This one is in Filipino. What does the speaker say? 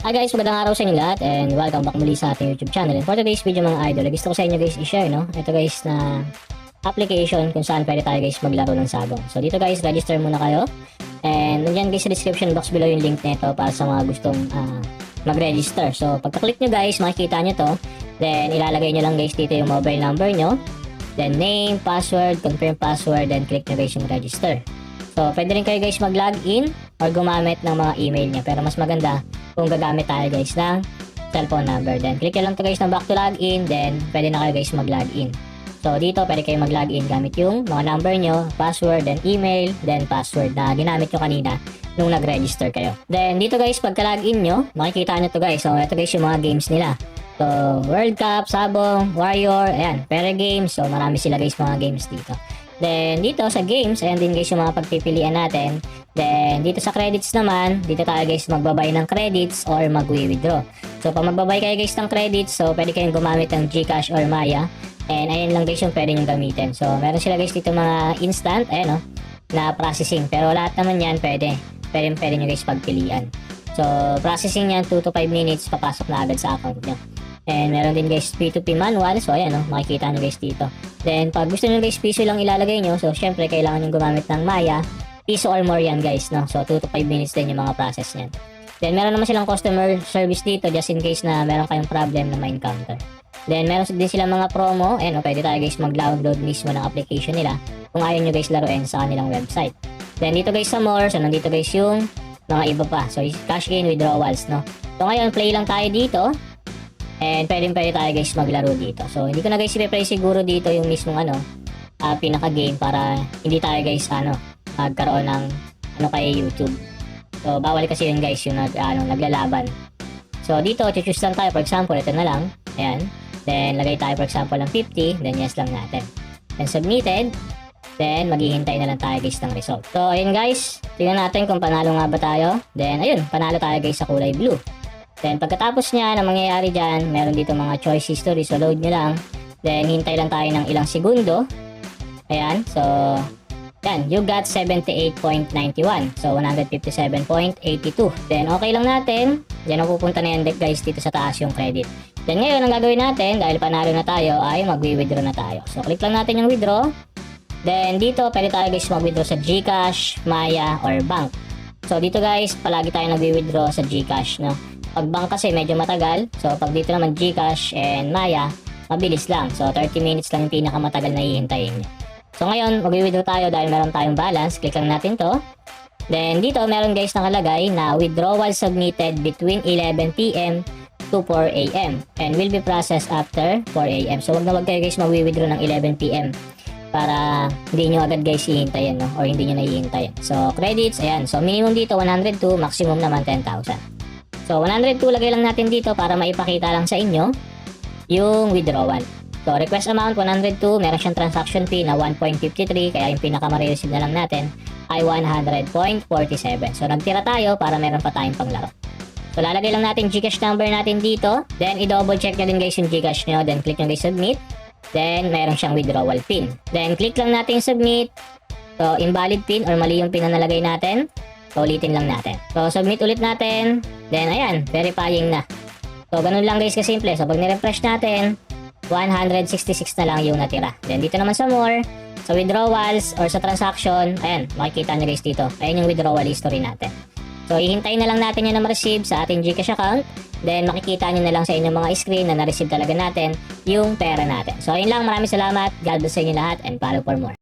Hi guys, magandang araw sa inyo lahat and welcome back muli sa ating YouTube channel. And for today's video mga idol, gusto ko sa inyo guys i-share ito guys na application kung saan pwede tayo guys maglaro ng sabong. So dito guys, register muna kayo. And nandiyan guys sa description box below yung link nito para sa mga gustong mag-register. So pagka-click nyo guys, makikita nyo to. Then ilalagay nyo lang guys dito yung mobile number nyo. Then name, password, confirm password, then click nyo guys yung register. So pwede rin kayo guys mag-login or gumamit ng mga email niya. Pero mas maganda kung gagamit tayo guys ng cellphone number. Then click nyo lang to guys ng back to login. Then pwede na kayo guys mag-login. So dito pwede kayo mag-login gamit yung mga number nyo, password, then email, then password na ginamit nyo kanina nung nag-register kayo. Then dito guys pagka-login nyo, makikita nyo to guys. So ito guys yung mga games nila. So World Cup, Sabong, Warrior, ayan, Pere Games. So marami sila guys mga games dito. Then dito sa games, ayan din guys yung mga pagpipilian natin. Then dito sa credits naman, dito tayo guys magbabay ng credits or mag-withdraw. So pag magbabay kayo guys ng credits, so pwede kayong gumamit ng GCash or Maya. And ayan lang guys yung pwede nyo gamitin. So meron sila guys dito mga instant, ayan na processing. Pero lahat naman yan pwede nyo guys pagpilian. So processing yan 2 to 5 minutes, papasok na agad sa account nyo. And meron din guys P2P manual. So ayan makikita nyo guys dito. Then pag gusto nyo guys piso lang ilalagay nyo, so syempre kailangan nyo gumamit ng Maya. Piso or more yan guys, no? So 2 to 5 minutes din yung mga process nyan. Then meron naman silang customer service dito just in case na meron kayong problem na ma-encounter. Then meron din silang mga promo. And pwede tayo guys mag-download mismo ng application nila kung ayaw nyo guys laruin sa kanilang website. Then dito guys sa more, so nandito guys yung mga iba pa. So cash in, withdrawals, no? So ngayon play lang tayo dito. And pwede tayo guys maglaro dito. So hindi ko na guys i-play siguro dito yung mismong pinaka game para hindi tayo guys magkaroon ng kay YouTube. So bawal kasi yun guys yung naglalaban. So dito choose lang tayo, for example ito na lang. Ayan. Then lagay tayo for example ng 50, then yes lang natin. Then submitted. Then maghihintay na lang tayo guys ng result. So ayun guys, tingnan natin kung panalo nga ba tayo. Then ayun, panalo tayo guys sa kulay blue. Then pagkatapos niya na mangyayari dyan, meron dito mga choice history. So load nyo lang. Then hintay lang tayo ng ilang segundo. Ayan. So yan. You got 78.91. So 157.82. Then okay lang natin. Yan ang pupunta na yan guys dito sa taas yung credit. Then ngayon ang gagawin natin dahil panalo na tayo ay mag-withdraw na tayo. So click lang natin yung withdraw. Then dito pwede tayo guys mag-withdraw sa GCash, Maya, or bank. So dito guys palagi tayo nag-withdraw sa GCash, no? Pag bank kasi medyo matagal. So pag dito naman GCash and Maya, mabilis lang. So 30 minutes lang yung pinakamatagal na hihintayin nyo. So ngayon, mag-withdraw tayo dahil meron tayong balance. Click lang natin to. Then dito meron guys nakalagay na withdrawal submitted between 11 PM to 4 AM and will be processed after 4 AM. So wag kayo guys mag-withdraw ng 11 PM para hindi nyo agad guys hihintayin, no? Or hindi nyo na hihintayin. So credits, ayan. So minimum dito 102, maximum naman 10,000. So 102 lagay lang natin dito para maipakita lang sa inyo yung withdrawal. So request amount 102, meron siyang transaction fee na 1.53 kaya yung pinaka ma-receive na lang natin ay 100.47. So nagtira tayo para meron pa tayong panglaro. So lalagay lang natin GCash number natin dito. Then i-double check nyo din guys yung GCash nyo. Then click nyo guys submit. Then meron siyang withdrawal pin. Then click lang natin submit. So invalid pin or mali yung pin na nalagay natin. So ulitin lang natin. So submit ulit natin. Then ayan, verifying na. So ganun lang guys kasimple. So pag ni-refresh natin, 166 na lang yung natira. Then dito naman sa more, sa withdrawals or sa transaction, ayan, makikita nyo guys dito. Ayan yung withdrawal history natin. So ihintayin na lang natin yan na ma-receive sa ating GCash account. Then makikita nyo na lang sa inyong mga screen na na-receive talaga natin yung pera natin. So ayun lang, maraming salamat. God bless sa inyo lahat and follow for more.